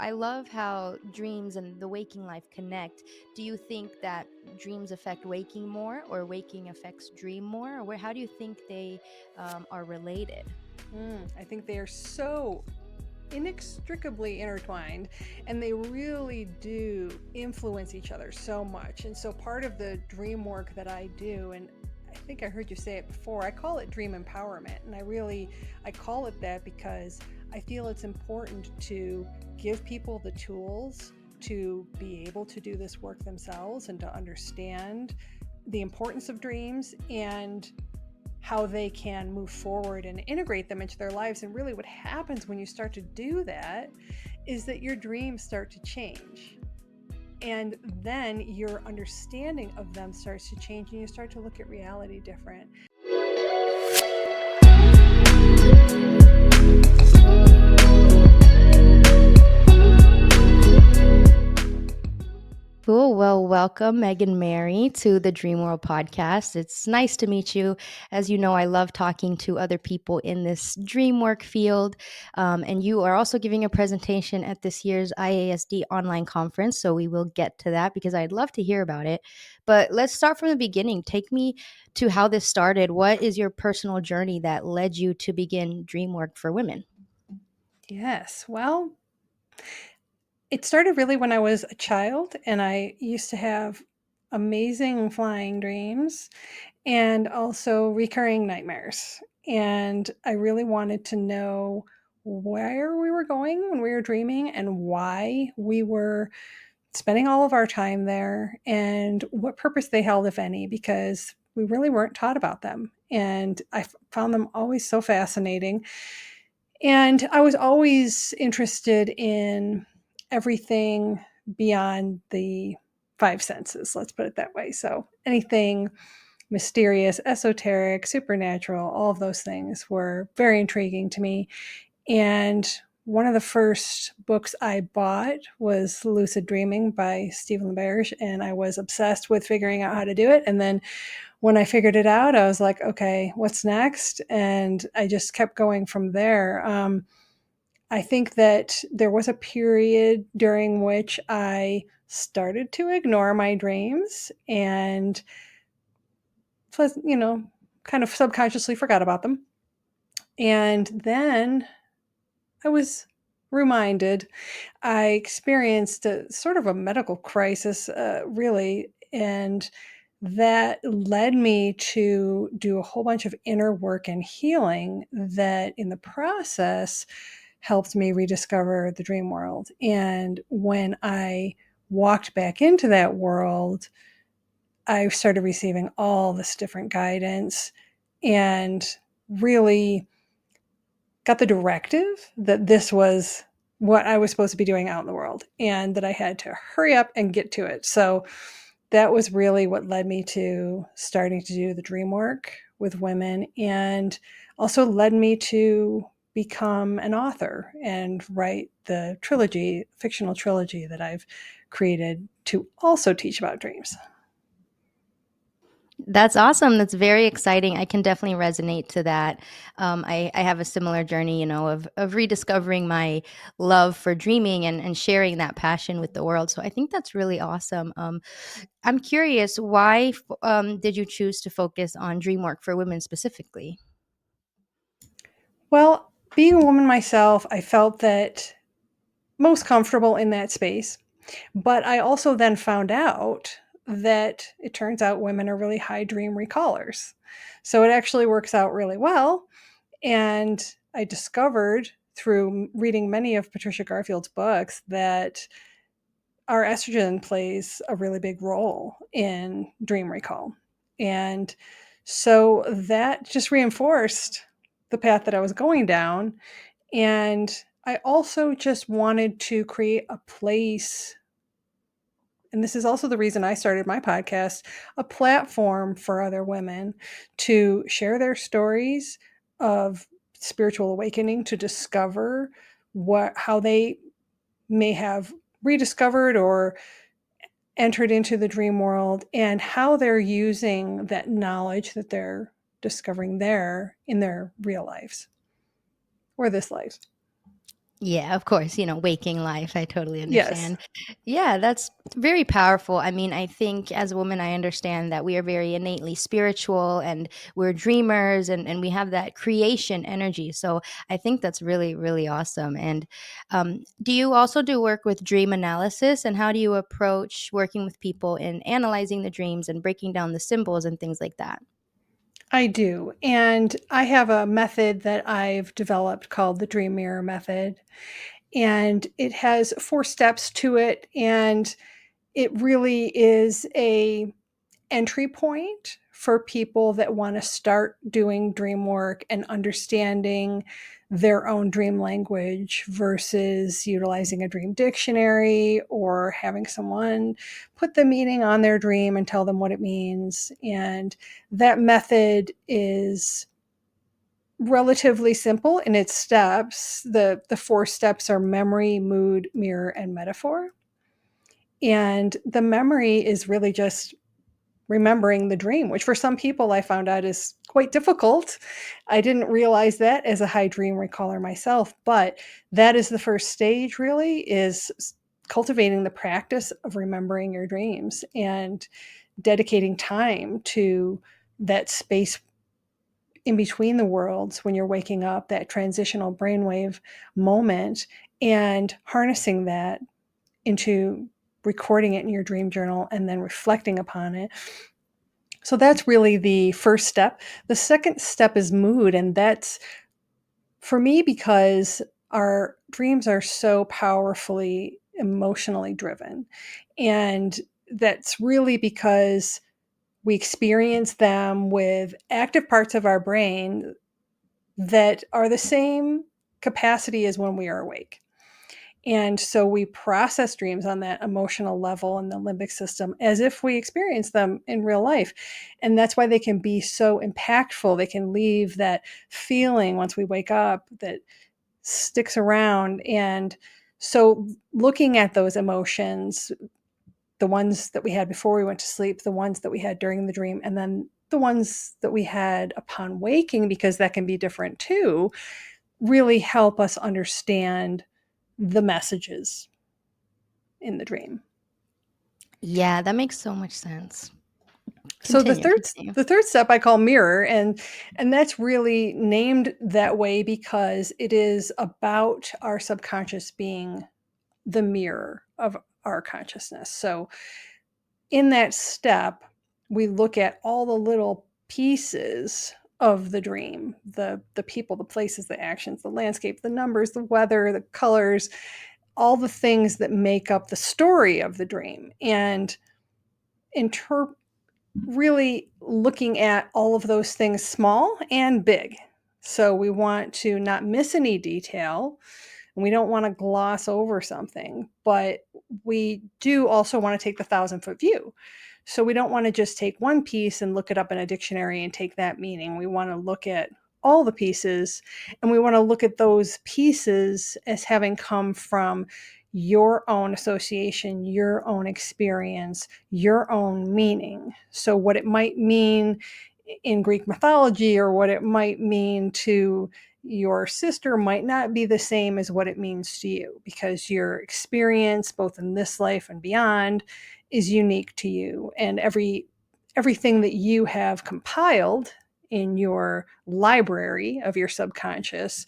I love how dreams and the waking life connect. Do you think that dreams affect waking more, or waking affects dream more? Or how do you think they are related? I think they are so inextricably intertwined, and they really do influence each other so much. And so part of the dream work that I do, and I think I heard you say it before, I call it dream empowerment. And I call it that because I feel it's important to give people the tools to be able to do this work themselves and to understand the importance of dreams and how they can move forward and integrate them into their lives. And really, what happens when you start to do that is that your dreams start to change. And then your understanding of them starts to change, and you start to look at reality different. Cool. Well, welcome, Megan Mary, to the Dream World podcast. It's nice to meet you. As you know, I love talking to other people in this dream work field. And you are also giving a presentation at this year's IASD online conference. So we will get to that because I'd love to hear about it. But let's start from the beginning. Take me to how this started. What is your personal journey that led you to begin dream work for women? Yes. Well, it started really when I was a child, and I used to have amazing flying dreams and also recurring nightmares. And I really wanted to know where we were going when we were dreaming and why we were spending all of our time there and what purpose they held, if any, because we really weren't taught about them. And I found them always so fascinating. And I was always interested in everything beyond the five senses, let's put it that way. So anything mysterious, esoteric, supernatural, all of those things were very intriguing to me. And one of the first books I bought was Lucid Dreaming by Stephen LaBerge, and I was obsessed with figuring out how to do it. And then when I figured it out, I was like, okay, what's next? And I just kept going from there. I think that there was a period during which I started to ignore my dreams and, kind of subconsciously forgot about them. And then I was reminded. I experienced a sort of a medical crisis, really, and that led me to do a whole bunch of inner work and healing that in the process helped me rediscover the dream world. And when I walked back into that world, I started receiving all this different guidance and really got the directive that this was what I was supposed to be doing out in the world and that I had to hurry up and get to it. So that was really what led me to starting to do the dream work with women, and also led me to become an author and write the fictional trilogy that I've created to also teach about dreams. That's awesome. That's very exciting. I can definitely resonate to that. I have a similar journey, of rediscovering my love for dreaming and sharing that passion with the world. So I think that's really awesome. I'm curious, why did you choose to focus on dream work for women specifically? Well, being a woman myself, I felt that most comfortable in that space. But I also then found out that it turns out women are really high dream recallers. So it actually works out really well. And I discovered through reading many of Patricia Garfield's books that our estrogen plays a really big role in dream recall. And so that just reinforced the path that I was going down. And I also just wanted to create a place, and this is also the reason I started my podcast, a platform for other women to share their stories of spiritual awakening, to discover how they may have rediscovered or entered into the dream world, and how they're using that knowledge that they're discovering there in their real lives or this life. Yeah, of course, waking life. I totally Yes. understand. Yeah, that's very powerful. I mean, I think as a woman, I understand that we are very innately spiritual and we're dreamers and we have that creation energy. So I think that's really, really awesome. And do you also do work with dream analysis? And how do you approach working with people in analyzing the dreams and breaking down the symbols and things like that? I do. And I have a method that I've developed called the Dream Mirror Method. And it has 4 steps to it. And it really is a entry point for people that want to start doing dream work and understanding their own dream language versus utilizing a dream dictionary or having someone put the meaning on their dream and tell them what it means. And that method is relatively simple in its steps. The 4 steps are memory, mood, mirror, and metaphor. And the memory is really just remembering the dream, which for some people I found out is quite difficult. I didn't realize that as a high dream recaller myself, but that is the first stage really, is cultivating the practice of remembering your dreams and dedicating time to that space in between the worlds when you're waking up, that transitional brainwave moment, and harnessing that into recording it in your dream journal and then reflecting upon it. So that's really the first step. The second step is mood, and that's for me because our dreams are so powerfully emotionally driven. And that's really because we experience them with active parts of our brain that are the same capacity as when we are awake. And so we process dreams on that emotional level in the limbic system as if we experience them in real life. And that's why they can be so impactful. They can leave that feeling once we wake up that sticks around. And so looking at those emotions, the ones that we had before we went to sleep, the ones that we had during the dream, and then the ones that we had upon waking, because that can be different too, really help us understand the messages in the dream. Yeah, that makes so much sense. So the Continue, third continue. the third step I call mirror, and that's really named that way because it is about our subconscious being the mirror of our consciousness. So in that step, we look at all the little pieces of the dream, the people, the places, the actions, the landscape, the numbers, the weather, the colors, all the things that make up the story of the dream, and inter- really looking at all of those things, small and big. So we want to not miss any detail, and we don't want to gloss over something, but we do also want to take the 1,000-foot view. So we don't want to just take one piece and look it up in a dictionary and take that meaning. We want to look at all the pieces, and we want to look at those pieces as having come from your own association, your own experience, your own meaning. So what it might mean in Greek mythology or what it might mean to your sister might not be the same as what it means to you, because your experience both in this life and beyond is unique to you, and everything that you have compiled in your library of your subconscious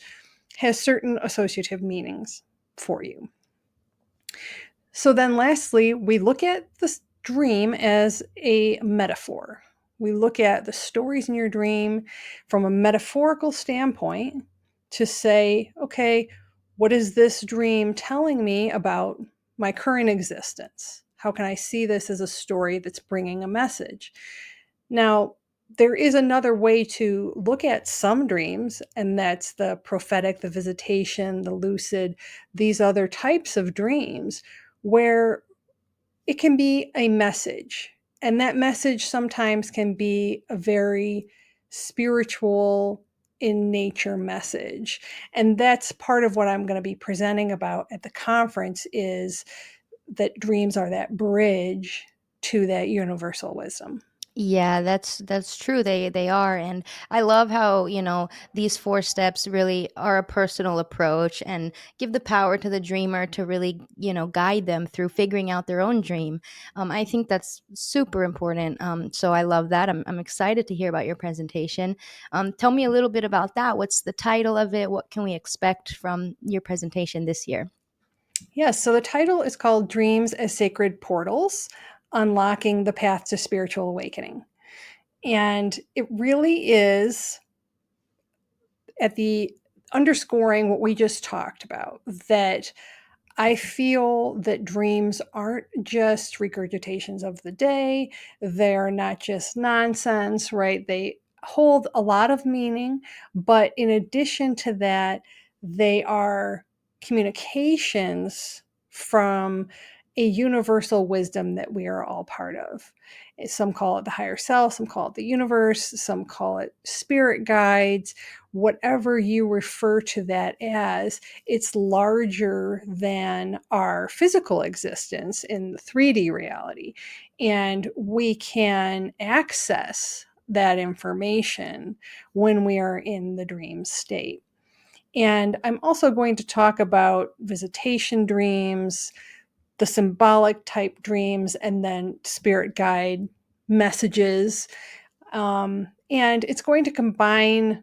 has certain associative meanings for you. So then lastly, we look at this dream as a metaphor. We look at the stories in your dream from a metaphorical standpoint to say, okay, what is this dream telling me about my current existence? How can I see this as a story that's bringing a message? Now, there is another way to look at some dreams, and that's the prophetic, the visitation, the lucid, these other types of dreams, where it can be a message. And that message sometimes can be a very spiritual in nature message. And that's part of what I'm going to be presenting about at the conference, is that dreams are that bridge to that universal wisdom. Yeah, that's true. They are, and I love how, these four steps really are a personal approach and give the power to the dreamer to really, guide them through figuring out their own dream. I think that's super important. So I love that. I'm excited to hear about your presentation. Tell me a little bit about that. What's the title of it? What can we expect from your presentation this year? Yes, so the title is called Dreams as Sacred Portals: Unlocking the Path to Spiritual Awakening. And it really is at the underscoring what we just talked about, that I feel that dreams aren't just regurgitations of the day. They're not just nonsense, right? They hold a lot of meaning, but in addition to that, they are communications from a universal wisdom that we are all part of. Some call it the higher self, some call it the universe, some call it spirit guides, whatever you refer to that as. It's larger than our physical existence in the 3D reality. And we can access that information when we are in the dream state. And I'm also going to talk about visitation dreams, the symbolic type dreams, and then spirit guide messages, and it's going to combine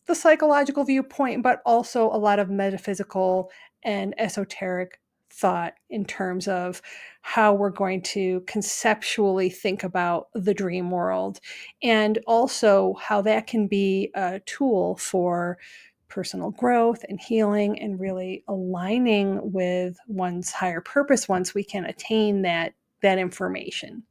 the psychological viewpoint, but also a lot of metaphysical and esoteric thought in terms of how we're going to conceptually think about the dream world, and also how that can be a tool for personal growth and healing and really aligning with one's higher purpose once we can attain that information.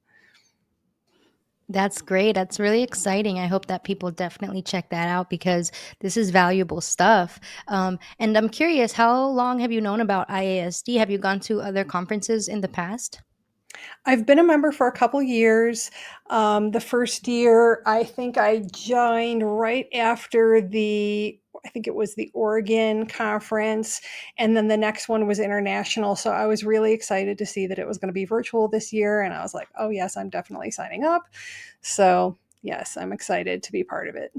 That's great. That's really exciting. I hope that people definitely check that out because this is valuable stuff. And I'm curious, how long have you known about IASD? Have you gone to other conferences in the past? I've been a member for a couple years. The first year, I think I joined right after I think it was the Oregon conference. And then the next one was international. So I was really excited to see that it was going to be virtual this year. And I was like, oh, yes, I'm definitely signing up. So, yes, I'm excited to be part of it.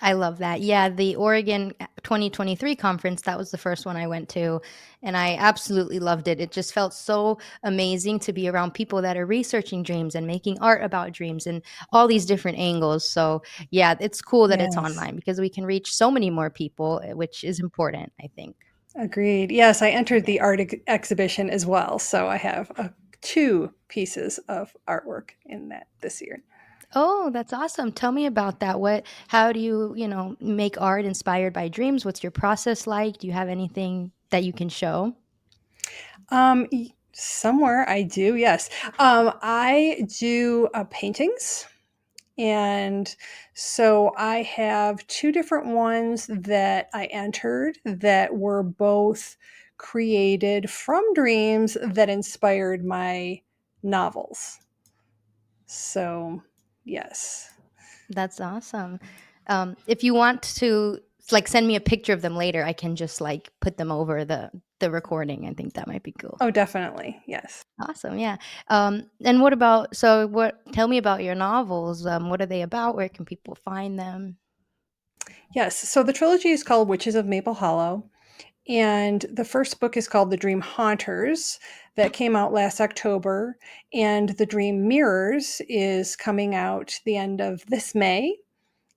I love that. Yeah, the Oregon 2023 conference, that was the first one I went to, and I absolutely loved it. It just felt so amazing to be around people that are researching dreams and making art about dreams and all these different angles. So, yeah, it's cool that it's Yes, online because we can reach so many more people, which is important, I think. agreed. Yes, I entered the art exhibition as well. So I have two pieces of artwork in that this year. Oh, that's awesome. Tell me about that. How do you, make art inspired by dreams? What's your process like? Do you have anything that you can show? Somewhere I do, yes. I do paintings. And so I have two different ones that I entered that were both created from dreams that inspired my novels. So, yes. That's awesome. If you want to like send me a picture of them later, I can just like put them over the recording. I think that might be cool. Oh, definitely. Yes. Awesome, yeah. And what about what tell me about your novels. What are they about? Where can people find them? Yes. So the trilogy is called Witches of Maple Hollow. And the first book is called The Dream Haunters, that came out last October. And The Dream Mirrors is coming out the end of this May.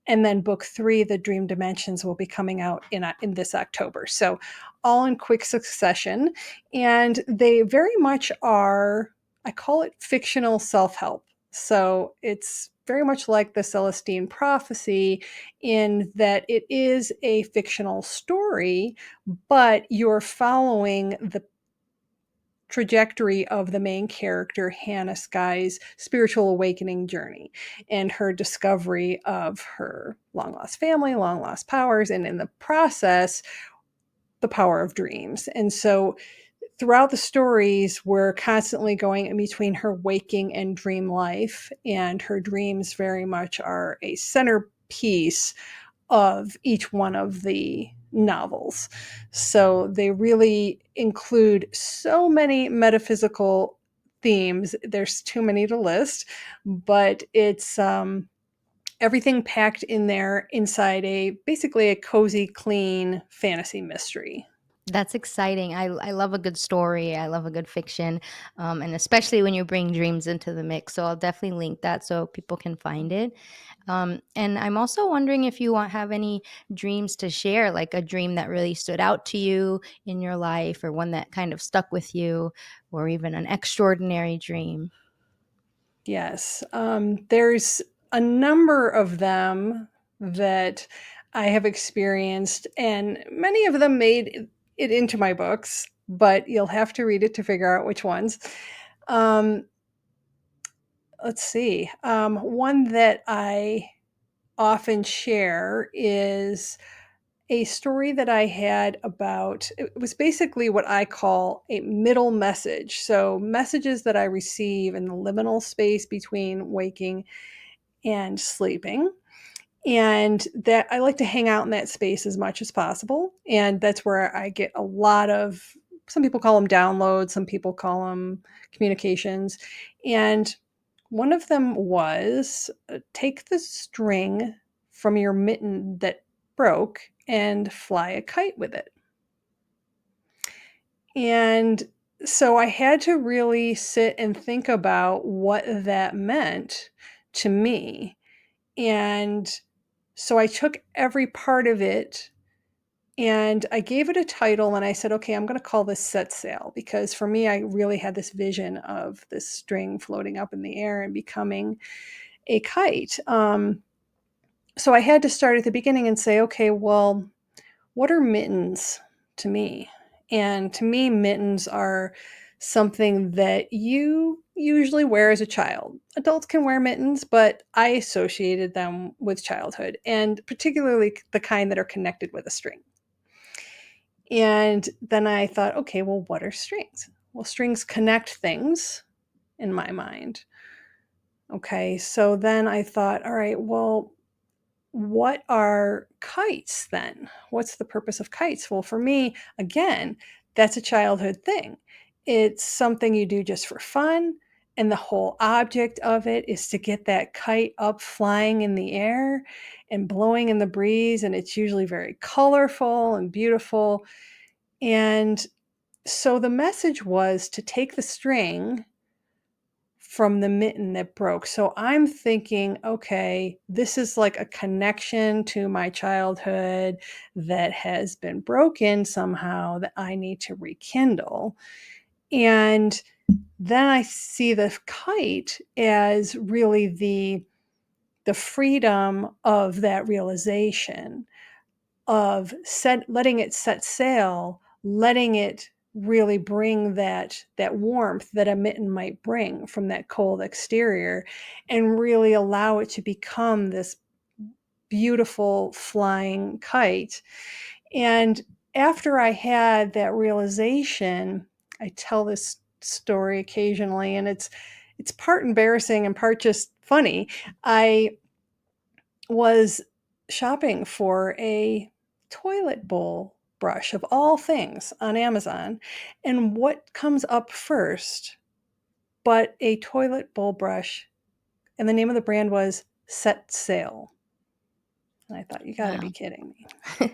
And then book three, The Dream Dimensions, will be coming out in this October. So all in quick succession. And they very much are, I call it fictional self-help. So it's very much like the Celestine prophecy in that it is a fictional story, but you're following the trajectory of the main character, Hannah Sky's spiritual awakening journey and her discovery of her long lost family, long lost powers, and in the process, the power of dreams. And so throughout the stories, we're constantly going in between her waking and dream life, and her dreams very much are a centerpiece of each one of the novels. So they really include so many metaphysical themes. There's too many to list, but it's everything packed in there inside a basically a cozy, clean fantasy mystery. That's exciting. I love a good story. I love a good fiction, and especially when you bring dreams into the mix. So I'll definitely link that so people can find it. And I'm also wondering if you have any dreams to share, like a dream that really stood out to you in your life, or one that kind of stuck with you, or even an extraordinary dream. Yes, there's a number of them that I have experienced, and many of them made it into my books, but you'll have to read it to figure out which ones. Um, let's see. One that I often share is a story that I had about it was basically what I call a middle message. So, messages that I receive in the liminal space between waking and sleeping. And that I like to hang out in that space as much as possible. And that's where I get a lot of, some people call them downloads, some people call them communications. And one of them was take the string from your mitten that broke and fly a kite with it. And so I had to really sit and think about what that meant to me. And so I took every part of it and I gave it a title and I said, okay, I'm going to call this Set Sail, because for me, I really had this vision of this string floating up in the air and becoming a kite. So I had to start at the beginning and say, okay, well, what are mittens to me? And to me, mittens are something that you usually wear as a child. Adults can wear mittens, but I associated them with childhood, and particularly the kind that are connected with a string. And then I thought, okay, well, what are strings? Well, strings connect things in my mind. Okay, so then I thought, all right, well, what are kites then? What's the purpose of kites? Well, for me, again, that's a childhood thing. It's something you do just for fun. And the whole object of it is to get that kite up flying in the air and blowing in the breeze. And it's usually very colorful and beautiful. And so the message was to take the string from the mitten that broke. So I'm thinking, okay, this is like a connection to my childhood that has been broken somehow that I need to rekindle. And then I see the kite as really the freedom of that realization of letting it set sail, letting it really bring that warmth that a mitten might bring from that cold exterior, and really allow it to become this beautiful flying kite. And after I had that realization, I tell this story occasionally, and it's part embarrassing and part just funny. I was shopping for a toilet bowl brush of all things on Amazon. And what comes up first but a toilet bowl brush? And the name of the brand was Set Sail. And I thought, you got to be Wow. kidding me.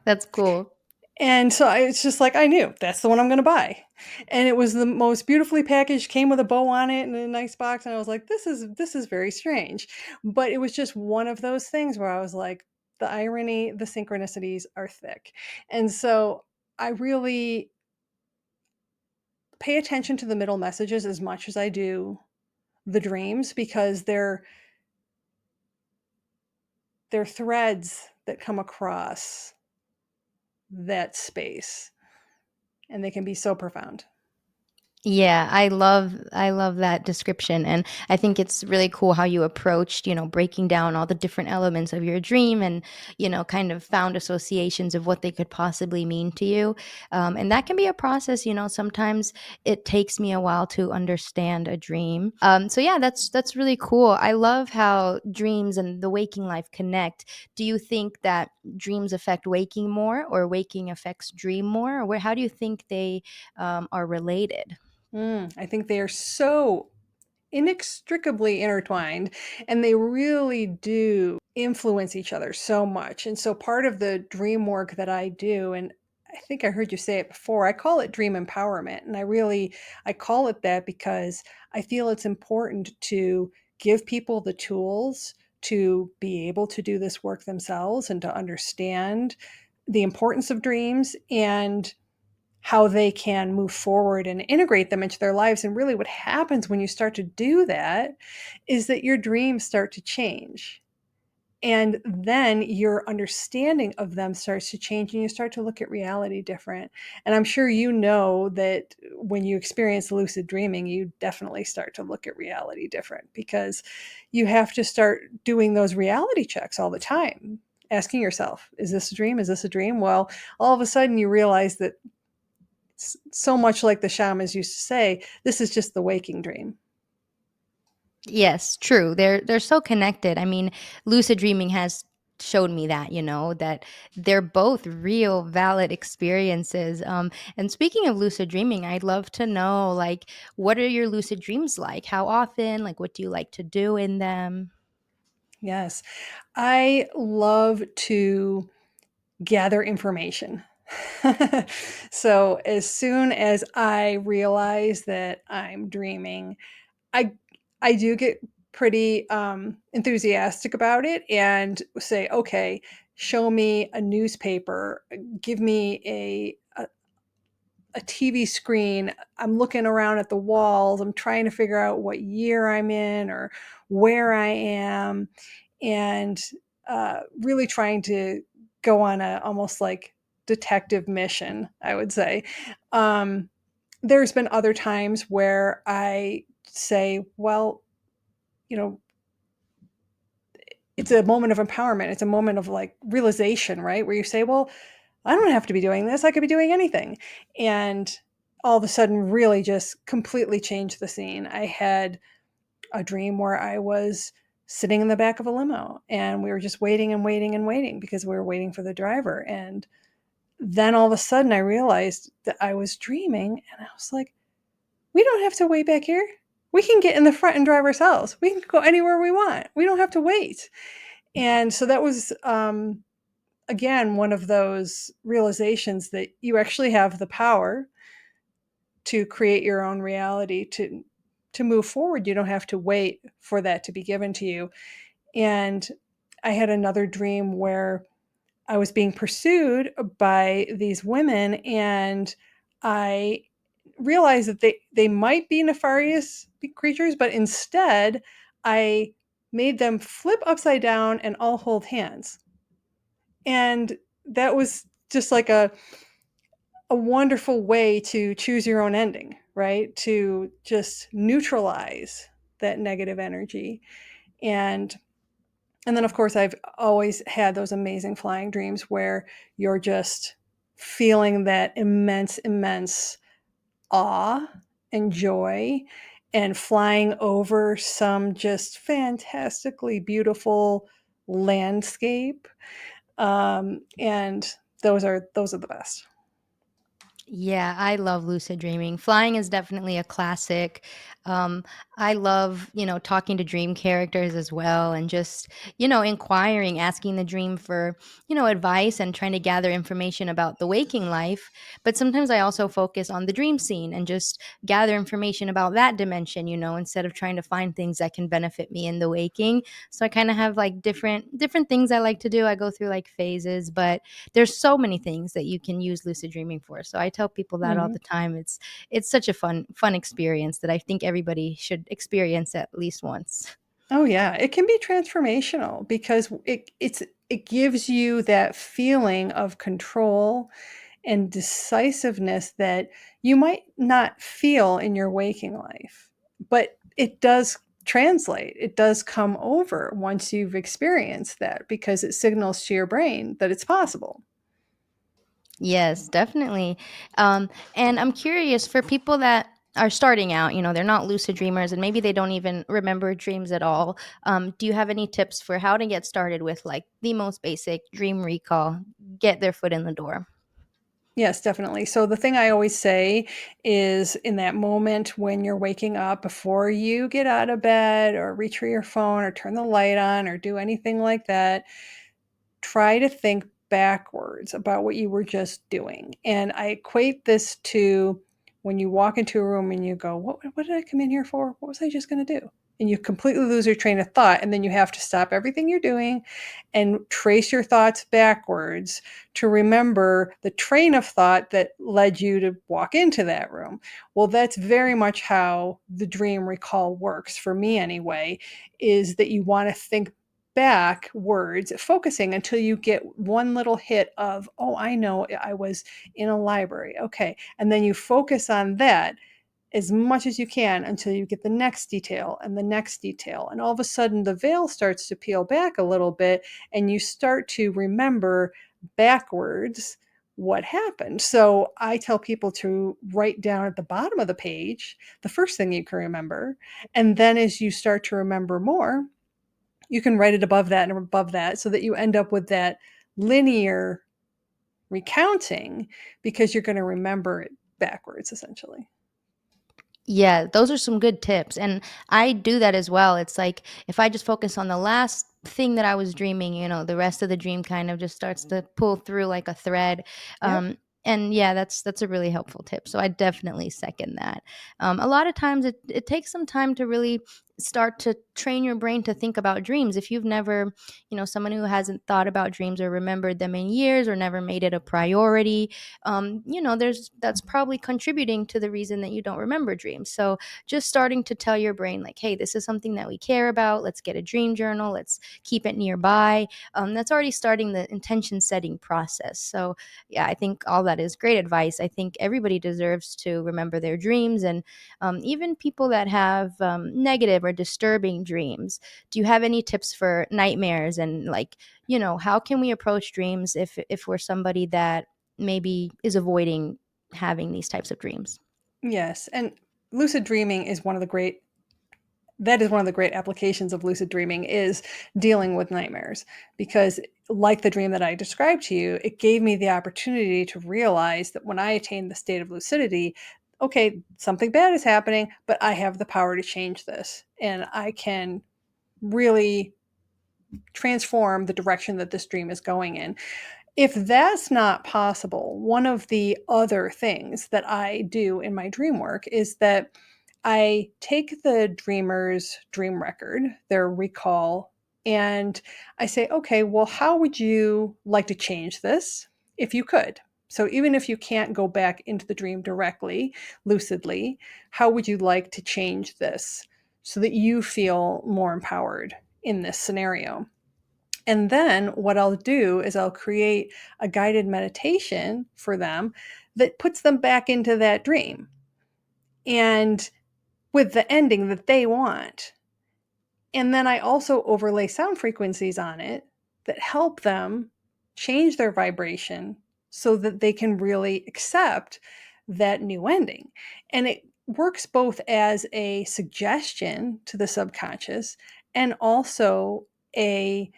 That's cool. And so it's just like, I knew that's the one I'm going to buy. And it was the most beautifully packaged, came with a bow on it and a nice box. And I was like, this is very strange. But it was just one of those things where I was like, the irony, the synchronicities are thick. And so I really pay attention to the middle messages as much as I do the dreams, because they're threads that come across that space, and they can be so profound. Yeah, I love that description, and I think it's really cool how you approached, breaking down all the different elements of your dream, and kind of found associations of what they could possibly mean to you. And that can be a process. Sometimes it takes me a while to understand a dream. So yeah, that's really cool. I love how dreams and the waking life connect. Do you think that dreams affect waking more, or waking affects dream more, or how do you think they are related? I think they are so inextricably intertwined, and they really do influence each other so much. And so part of the dream work that I do, and I think I heard you say it before, I call it dream empowerment. And I call it that because I feel it's important to give people the tools to be able to do this work themselves and to understand the importance of dreams and how they can move forward and integrate them into their lives. And really, what happens when you start to do that is that your dreams start to change. And then your understanding of them starts to change and you start to look at reality different. And I'm sure you know that when you experience lucid dreaming, you definitely start to look at reality different because you have to start doing those reality checks all the time, asking yourself, is this a dream? Is this a dream? Well, all of a sudden you realize that so much like the shamans used to say, this is just the waking dream. Yes, true. They're so connected. I mean, lucid dreaming has showed me that, that they're both real valid experiences. And speaking of lucid dreaming, I'd love to know, like, what are your lucid dreams like? How often? Like, what do you like to do in them? Yes, I love to gather information. So as soon as I realize that I'm dreaming, I I do get pretty enthusiastic about it and say, okay, show me a newspaper, give me a TV screen. I'm looking around at the walls. I'm trying to figure out what year I'm in or where I am, and really trying to go on a almost like detective mission, I would say. Um, there's been other times where I say, well, you know, it's a moment of empowerment. It's a moment of like realization, right? Where you say, well, I don't have to be doing this. I could be doing anything. And all of a sudden, really just completely changed the scene. I had a dream where I was sitting in the back of a limo and we were just waiting and waiting and waiting because we were waiting for the driver. And then all of a sudden, I realized that I was dreaming and I was like, we don't have to wait back here. We can get in the front and drive ourselves. We can go anywhere we want. We don't have to wait. And so that was again one of those realizations that you actually have the power to create your own reality, to move forward. You don't have to wait for that to be given to you. And I had another dream where I was being pursued by these women, and I realized that they might be nefarious creatures, but instead I made them flip upside down and all hold hands. And that was just like a wonderful way to choose your own ending, right? To just neutralize that negative energy. And and then of course I've always had those amazing flying dreams where you're just feeling that immense awe and joy and flying over some just fantastically beautiful landscape. And those are the best. Yeah, I love lucid dreaming. Flying is definitely a classic. Um, I love, talking to dream characters as well and just, inquiring, asking the dream for, advice and trying to gather information about the waking life. But sometimes I also focus on the dream scene and just gather information about that dimension, instead of trying to find things that can benefit me in the waking. So I kind of have like different things I like to do. I go through like phases, but there's so many things that you can use lucid dreaming for. So I tell people that all Mhm. the time. It's such a fun experience that I think everybody should experience at least once. Oh yeah, it can be transformational because it gives you that feeling of control and decisiveness that you might not feel in your waking life. But it does translate. It does come over once you've experienced that because it signals to your brain that it's possible. Yes, definitely. And I'm curious for people that are starting out, they're not lucid dreamers and maybe they don't even remember dreams at all. Do you have any tips for how to get started with like the most basic dream recall, get their foot in the door? Yes, definitely. So the thing I always say is in that moment when you're waking up, before you get out of bed or reach for your phone or turn the light on or do anything like that, try to think backwards about what you were just doing. And I equate this to when you walk into a room and you go, what did I come in here for? What was I just going to do? And you completely lose your train of thought. And then you have to stop everything you're doing and trace your thoughts backwards to remember the train of thought that led you to walk into that room. Well, that's very much how the dream recall works, for me anyway, is that you want to think backwards, focusing until you get one little hit of, oh, I know I was in a library. Okay. And then you focus on that as much as you can until you get the next detail and the next detail. And all of a sudden, the veil starts to peel back a little bit, and you start to remember backwards what happened. So I tell people to write down at the bottom of the page the first thing you can remember. And then as you start to remember more, you can write it above that and above that so that you end up with that linear recounting, because you're going to remember it backwards essentially. Yeah, those are some good tips. And I do that as well. It's like if I just focus on the last thing that I was dreaming, the rest of the dream kind of just starts to pull through like a thread. Yep. And yeah, that's a really helpful tip. So I definitely second that. A lot of times it takes some time to really start to train your brain to think about dreams. If you've never, someone who hasn't thought about dreams or remembered them in years or never made it a priority, that's probably contributing to the reason that you don't remember dreams. So just starting to tell your brain like, hey, this is something that we care about, let's get a dream journal, let's keep it nearby. That's already starting the intention setting process. So yeah, I think all that is great advice. I think everybody deserves to remember their dreams, and even people that have negative or disturbing dreams. Do you have any tips for nightmares, and like, how can we approach dreams if we're somebody that maybe is avoiding having these types of dreams? Yes. And lucid dreaming is one of the great that is one of the great applications of lucid dreaming, is dealing with nightmares, because like the dream that I described to you, it gave me the opportunity to realize that when I attained the state of lucidity, okay, something bad is happening, but I have the power to change this, and I can really transform the direction that this dream is going in. If that's not possible, one of the other things that I do in my dream work is that I take the dreamer's dream record, their recall, and I say, okay, well, how would you like to change this if you could? So even if you can't go back into the dream directly, lucidly, how would you like to change this so that you feel more empowered in this scenario? And then what I'll do is I'll create a guided meditation for them that puts them back into that dream and with the ending that they want. And then I also overlay sound frequencies on it that help them change their vibration so that they can really accept that new ending. And it works both as a suggestion to the subconscious and also a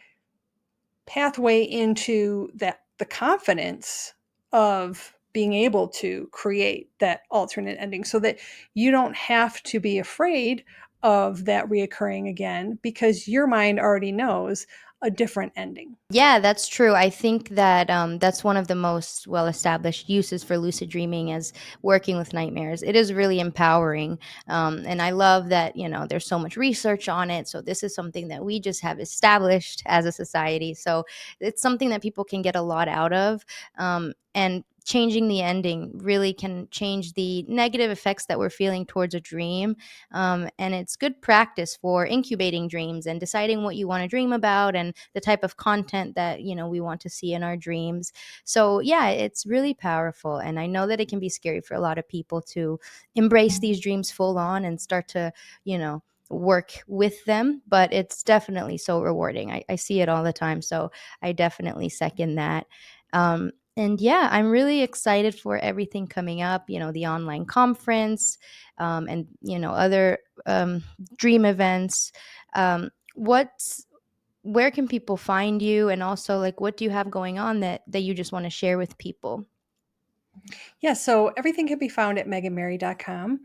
pathway into that the confidence of being able to create that alternate ending, so that you don't have to be afraid of that reoccurring again, because your mind already knows a different ending. Yeah, that's true. I think that that's one of the most well established uses for lucid dreaming, as working with nightmares. It is really empowering. And I love that, there's so much research on it. So this is something that we just have established as a society. So it's something that people can get a lot out of. And changing the ending really can change the negative effects that we're feeling towards a dream. And it's good practice for incubating dreams and deciding what you want to dream about and the type of content that we want to see in our dreams. So yeah, it's really powerful, and I know that it can be scary for a lot of people to embrace these dreams full on and start to work with them, but it's definitely so rewarding. I see it all the time, so I definitely second that. And yeah, I'm really excited for everything coming up, the online conference, and other dream events. What's Where can people find you, and also like what do you have going on that you just want to share with people? Yeah, so everything can be found at meganmary.com.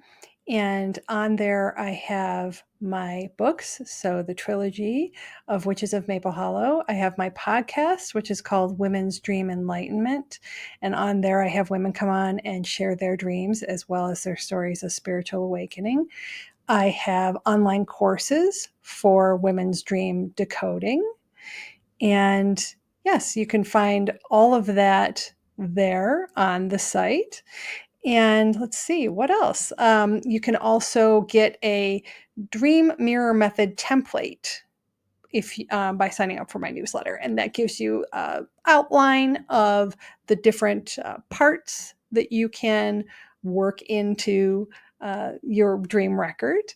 And on there, I have my books. So the trilogy of Witches of Maple Hollow. I have my podcast, which is called Women's Dream Enlightenment. And on there, I have women come on and share their dreams as well as their stories of spiritual awakening. I have online courses for women's dream decoding. And yes, you can find all of that there on the site. And let's see, what else? You can also get a dream mirror method template if by signing up for my newsletter, and that gives you an outline of the different parts that you can work into your dream record.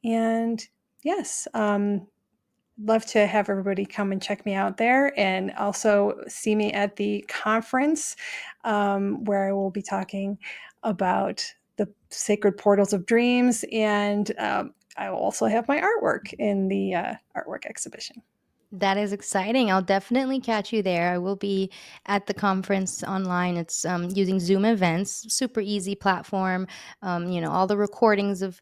And yes, love to have everybody come and check me out there, and also see me at the conference where I will be talking about the sacred portals of dreams. And I will also have my artwork in the artwork exhibition. That is exciting. I'll definitely catch you there. I will be at the conference online. It's using Zoom events, super easy platform. All the recordings of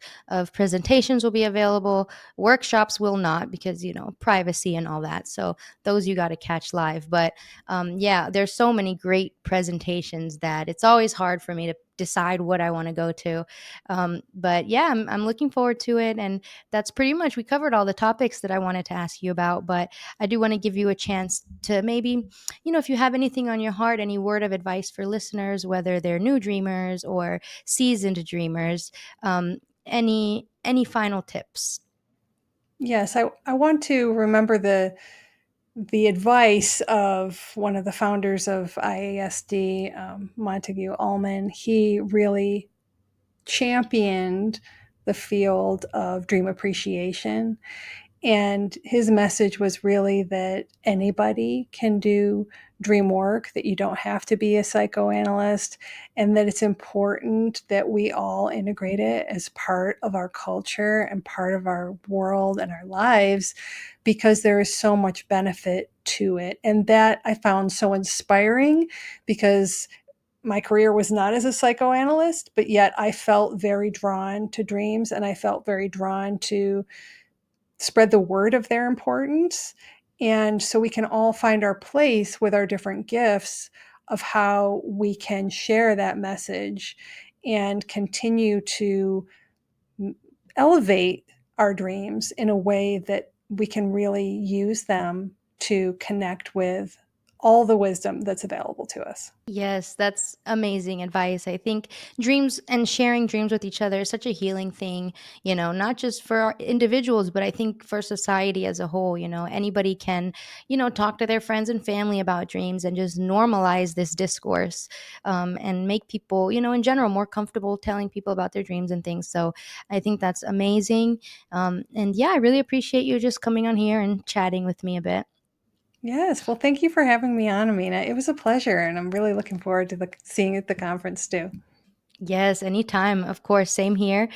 presentations will be available. Workshops will not because, privacy and all that. So those you got to catch live. But yeah, there's so many great presentations that it's always hard for me to decide what I want to go to. But yeah, I'm looking forward to it. And that's pretty much, we covered all the topics that I wanted to ask you about. But I do want to give you a chance to maybe, if you have anything on your heart, any word of advice for listeners, whether they're new dreamers or seasoned dreamers, any final tips? Yes, I want to remember the advice of one of the founders of IASD, Montague Ullman. He really championed the field of dream appreciation. And his message was really that anybody can do dream work, that you don't have to be a psychoanalyst, and that it's important that we all integrate it as part of our culture and part of our world and our lives, because there is so much benefit to it. And that I found so inspiring, because my career was not as a psychoanalyst, but yet I felt very drawn to dreams, and I felt very drawn to spread the word of their importance. And so we can all find our place with our different gifts of how we can share that message and continue to elevate our dreams in a way that we can really use them to connect with all the wisdom that's available to us. Yes, that's amazing advice. I think dreams and sharing dreams with each other is such a healing thing, not just for our individuals, but I think for society as a whole. Anybody can, talk to their friends and family about dreams and just normalize this discourse, and make people, in general, more comfortable telling people about their dreams and things. So I think that's amazing. And yeah, I really appreciate you just coming on here and chatting with me a bit. Yes. Well, thank you for having me on, Amina. It was a pleasure, and I'm really looking forward to seeing you at the conference too. Yes, anytime. Of course, same here.